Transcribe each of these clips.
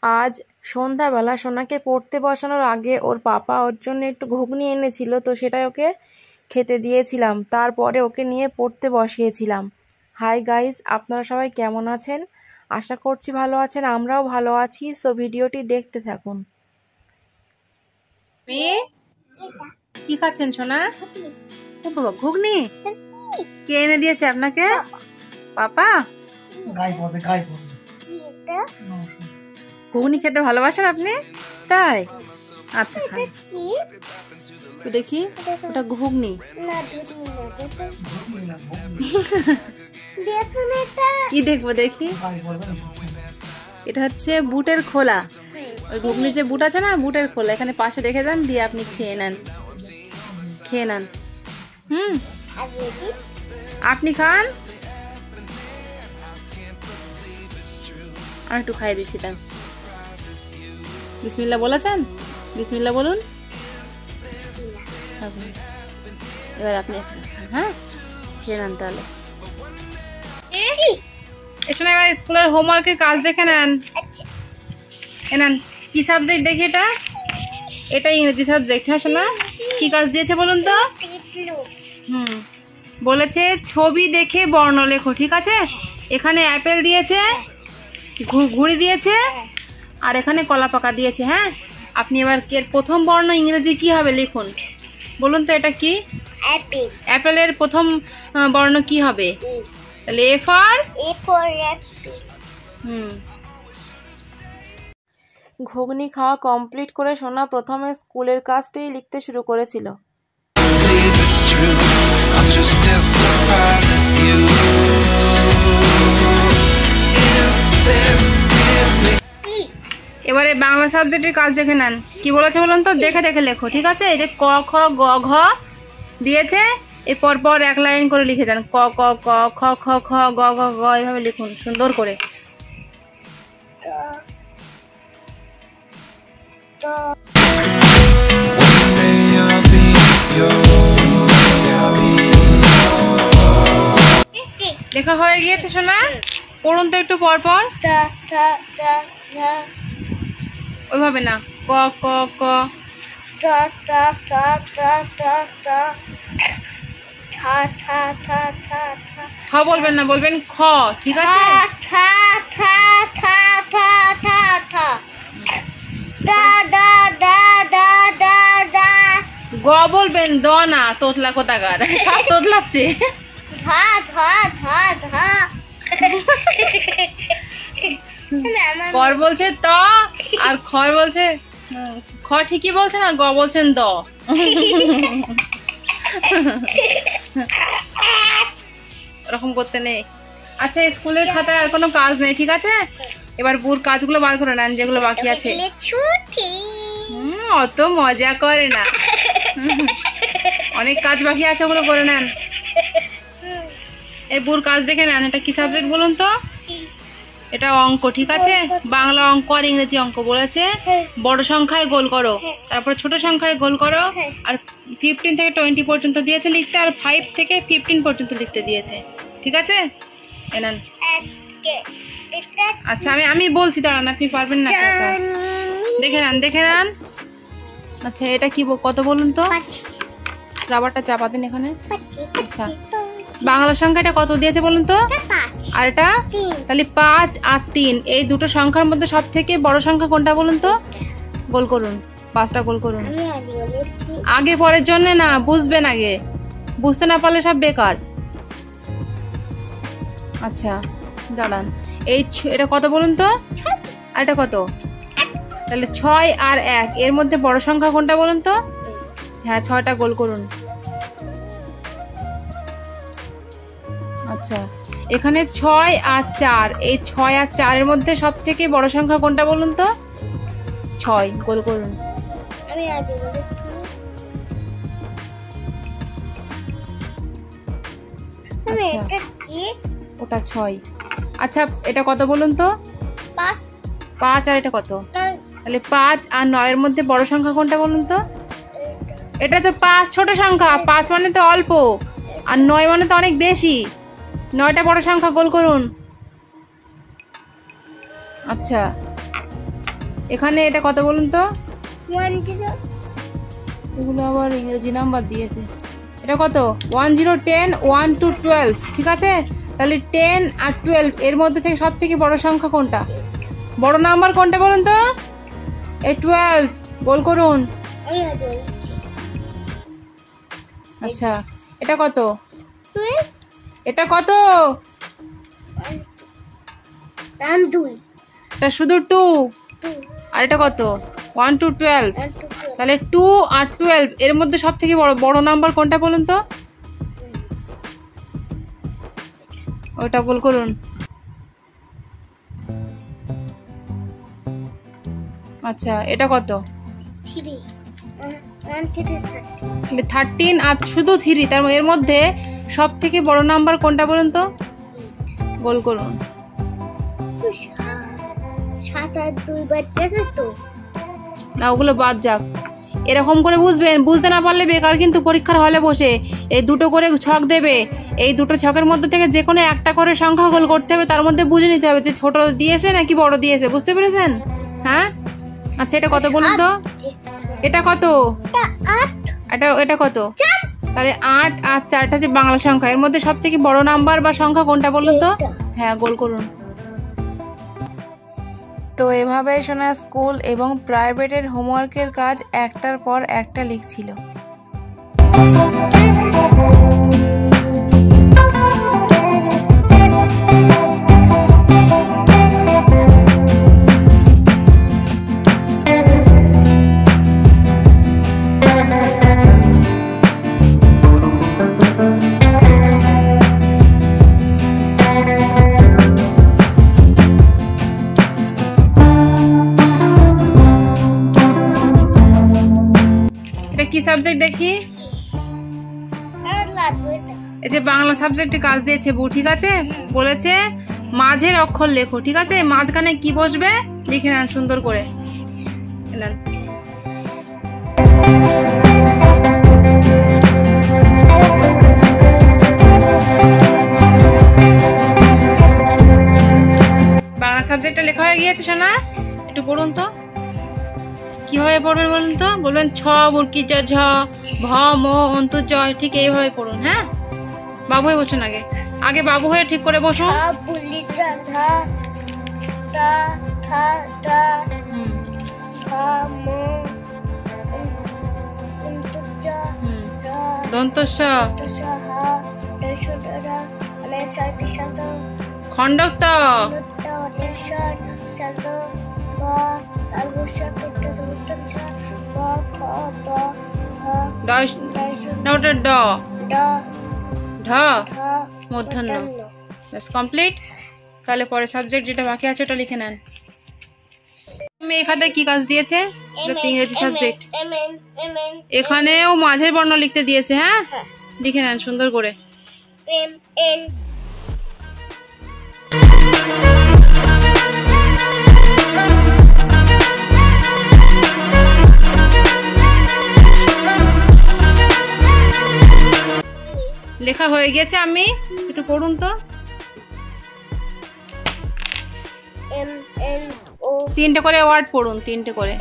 আজ সন্ধ্যাবেলা সোনাকে পড়তে বসানোর আগে ওর পাপা ওর জন্য একটু ঘুগনি এনেছিল, তো সেটাই ওকে খেতে দিয়েছিলাম। তারপরে ওকে নিয়ে পড়তে বসিয়েছিলাম। হাই গাইস, আপনারা সবাই কেমন আছেন? আশা করছি ভালো আছেন, আমরাও ভালো আছি। সো ভিডিওটি দেখতে থাকুন। কি খাচ্ছেন সোনা? ঘুগনি? কে এনে দিয়েছে আপনাকে? পাপা? ঘুগনি খেতে ভালোবাসেন আপনি? তাই? আচ্ছা খান। দেখি ওটা ঘুগনি। কি দেখবো দেখি? এটা হচ্ছে বুটের খোলা। ওই ঘুগনির যে বুট আছে না, বুটের খোলা এখানে পাশে রেখে দেন, দিয়ে আপনি খেয়ে নেন। খেয়ে নেন। আপনি খান, আমি একটু খাইয়ে দিচ্ছি। তাই বিসমিল্লাহ বলেছেন? বিসমিল্লাহ বলুন। এবার আপনি হ্যাঁ খেয়ে নেন তাহলে। এসো না, এবার স্কুলের হোমওয়ার্কের কাজ দেখে নেন। নেন। কি সাবজেক্ট দেখি? এটা ইংরেজি সাবজেক্ট। হ্যাঁ শোনা, কি কাজ দিয়েছে বলুন তো? বলেছে ছবি দেখে বর্ণ লেখো। ঠিক আছে, এখানে অ্যাপেল দিয়েছে, ঘুড়ি দিয়েছে, আর এখানে কলা পাকা দিয়েছে। হ্যাঁ, আপনি এবার প্রথম বর্ণ ইংরেজি কি হবে লিখুন। বলুন তো এটা কি? অ্যাপেল। অ্যাপেলের প্রথম বর্ণ কি হবে? তাহলে এ ফর অ্যাপেল। ঘুগনি খাওয়া কমপ্লিট করে সোনা প্রথমে স্কুলের কাজটাই লিখতে শুরু করেছিল। এবারে বাংলা সাবজেক্টের কাজ দেখে নেন। কি বলেছে বলুন তো? দেখে দেখে লেখো। ঠিক আছে, এই যে ক খ গ ঘ দিয়েছে, এই পরপর এক লাইন করে লিখে যান। ক ক ক খ খ খ গ ঘ গ, এভাবে লিখুন সুন্দর করে। লেখা হয়ে গিয়েছে সোনা? পড়ুন তো একটু পর পর। ওইভাবে না, ক ক ক খ বলবেন না, বলবেন খ। ঠিক আছে, গ বলবেন, দ না। তোতলা কোথাকার, তোতলাচ্ছে। কর বলছে ত, আর খর বলছে খ। ঠিকই বলছে না, গ বলছেন দ। ওরকম করতে নেই। আচ্ছা, স্কুলের খাতায় আর কোনো কাজ নেই। ঠিক আছে, এবার বুর কাজগুলো বার করে নেন যেগুলো বাকি আছে। অত মজা করে না, অনেক কাজ বাকি আছে, ওগুলো করে নেন। এই বুর কাজ দেখে নেন। এটা কি সাবজেক্ট বলুন তো? এটা অঙ্ক। ঠিক আছে, বাংলা অঙ্ক আর ইংরেজি অঙ্ক বলেছে। বড় সংখ্যায় গোল করো, তারপর ছোট সংখ্যায় গোল করো, আর 15 থেকে 20 পর্যন্ত দিয়েছে লিখতে, আর 5 থেকে 15 পর্যন্ত লিখতে দিয়েছে। ঠিক আছে, এনেন। আচ্ছা, আমি বলছি, দাঁড়ান, আপনি পারবেন না। দেখে নেন, দেখে নেন। আচ্ছা, এটা কি কত বলুন তো? রাবারটা চাপা দিন এখানে। আচ্ছা, বাংলা সংখ্যাটা কত দিয়েছে বলুন তো? আর এটা তাহলে 5 আর 3, এই দুটো সংখ্যার মধ্যে সব থেকে বড় সংখ্যা কোনটা বলুন তো? গোল করুন, 5টা গোল করুন। আগে পরের জন্য না, বুঝবেন আগে, বুঝতে না পারলে সব বেকার। আচ্ছা দাঁড়ান, এটা কত বলুন তো? আর এটা কত? তাহলে 6 আর 1, এর মধ্যে বড় সংখ্যা কোনটা বলুন তো? হ্যাঁ, 6টা গোল করুন। আচ্ছা, এখানে 6 আর 4, এই 6 আর 4 এর মধ্যে সব থেকে বড় সংখ্যা কোনটা বলুন তো? 6, গোল করুন। ওটা 6। আচ্ছা, এটা কত বলুন তো? 5। আর এটা কত? তাহলে 5 আর 9 এর মধ্যে বড় সংখ্যা কোনটা বলুন তো? এটা তো 5 ছোট সংখ্যা, 5 মানে তো অল্প, আর 9 মানে তো অনেক বেশি। 9টা বড় সংখ্যা, গোল করুন। আচ্ছা, এখানে এটা কত বলুন তো? 1 0 এগুলো আবার ইংরেজি নাম্বার দিয়েছে। এটা কত? 1 0 10 1 to 12, ঠিক আছে? তাহলে 10 আর 12 এর মধ্যে থেকে সব থেকে বড় সংখ্যা কোনটা? বড় নাম্বার কোনটা বলুন তো? এই 12 বল করুন। আমি বলছি। আচ্ছা এটা কত? 12 এটা কত? 1 2 এটা শুধু 2। আর এটা কত? 1 to 12। তাহলে 2 আর 12 এর মধ্যে সব থেকে বড় নাম্বার কোনটা বলুন তো? ওটা বল করুন। আচ্ছা এটা কত? 3 1 3 তাহলে 13 আর শুধু 3, তার এর মধ্যে সব থেকে বড় নাম্বার কোনটা বলুন তো? গোল করুন। 7 আর 2 বাচ্চা তো না, ওগুলো বাদ যাক। এরকম করে বুঝবেন, বুঝতে না পারলে বেকার কিন্তু পরীক্ষার হলে বসে এই দুটো করে ছক দেবে, এই দুটো ছকের মধ্যে থেকে যে কোনো একটা করে সংখ্যা গোল করতে হবে, তার মধ্যে বুঝে নিতে হবে যে ছোট দিয়েছে নাকি বড় দিয়েছে। বুঝতে পেরেছেন? হ্যাঁ আচ্ছা এটা কত বলুন তো? এটা কত? 8 এটা কত? তাহলে 8 আর 4টা যে বাংলা সংখ্যা, এর মধ্যে সব থেকে বড় নাম্বার বা সংখ্যা কোনটা বলুন তো? হ্যাঁ গোল করুন। তো এভাবে শোনা স্কুল এবং প্রাইভেটের হোমওয়ার্কের কাজ একটার পর একটা লিখছিল। কি সাবজেক্ট দেখি? এই যে বাংলা সাবজেক্টে কাজ দিয়েছে বউ, ঠিক আছে? বলেছে মাঝের অক্ষর লেখো, ঠিক আছে? মাঝখানে কি বসবে লিখে নেন সুন্দর করে। নেন। বাংলা সাবজেক্টটা লেখা হয়ে গিয়েছে শোনা, একটু পড়ুন তো। কিভাবে পড়বেন বলুন তো? বলবেন ছ বুরকি জ ঝ ভ ম অন্তু জ, ঠিক এইভাবে পড়ুন। হ্যাঁ বাবু হয়ে বসুন, আগে আগে বাবু হয়ে ঠিক করে বসুন। দন্ত স খণ্ডক ত ওটা ড ঢ মূর্ধন্য। ব্যাস কমপ্লিট। তাহলে পরে সাবজেক্ট যেটা বাকি আছে ওটা লিখে নেন। আমি এখানে কি কাজ দিয়েছে? ইংরেজি সাবজেক্ট। এখানেও মাঝের বর্ণ লিখতে দিয়েছে। হ্যাঁ লিখে নেন সুন্দর করে। লেখা হয়ে গেছে, আমি একটু পড়ুন তো। তিনটে করে ওয়ার্ড পড়ুন, তিনটে করে।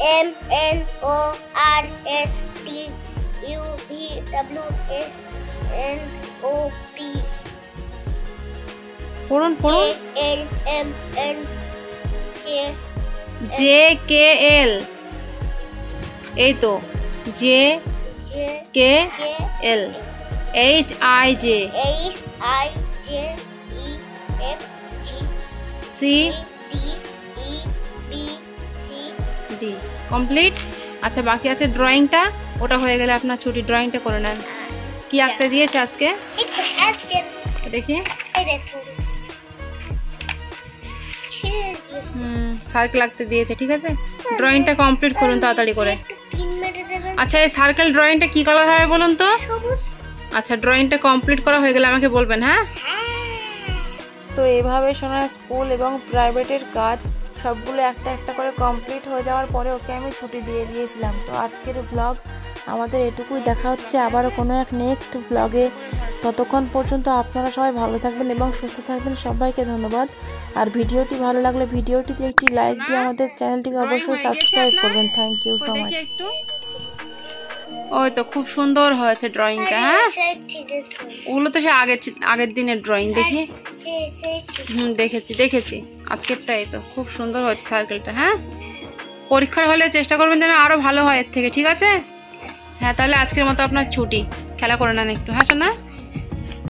পড়ুন পড়ুন। JKL, এই তো JKL। HIJ CD complete. আচ্ছা বাকি আছে ড্রয়িংটা, ওটা হয়ে গেলে আপনার ছুটি। ড্রয়িংটা করে নেন। কি আঁকতে দিয়েছে আজকে দেখি? সার্কেল আঁকতে দিয়েছে, ঠিক আছে? ড্রয়িংটা কমপ্লিট করুন তাড়াতাড়ি করে। আচ্ছা এই সার্কেল ড্রয়িংটা কি কালার হবে বলুন তো? আচ্ছা ড্রয়িংটা কমপ্লিট করা হয়ে গেলে আমাকে বলবেন। হ্যাঁ তো এভাবে শোনা স্কুল এবং প্রাইভেটের কাজ সবগুলো একটা একটা করে কমপ্লিট হয়ে যাওয়ার পরে ওকে আমি ছুটি দিয়ে দিয়েছিলাম। তো আজকের ব্লগ আমাদের এটুকুই, দেখা হচ্ছে আবারও কোনো এক নেক্সট ব্লগে। ততক্ষণ পর্যন্ত আপনারা সবাই ভালো থাকবেন এবং সুস্থ থাকবেন। সবাইকে ধন্যবাদ। আর ভিডিওটি ভালো লাগলে ভিডিওটিতে একটি লাইক দিয়ে আমাদের চ্যানেলটিকে অবশ্যই সাবস্ক্রাইব করবেন। Thank you so much. একটু ওই তো খুব সুন্দর হয়েছে ড্রয়িংটা। হ্যাঁ, ওগুলো তো সে আগের দিনের ড্রয়িং। দেখি, দেখেছি আজকেরটাই তো খুব সুন্দর হয়েছে সার্কেলটা। হ্যাঁ, পরীক্ষার হলে চেষ্টা করবেন যেন আরো ভালো হয় এর থেকে, ঠিক আছে? হ্যাঁ, তাহলে আজকের মতো আপনার ছুটি, খেলা করে নেন একটু। হ্যাঁ না?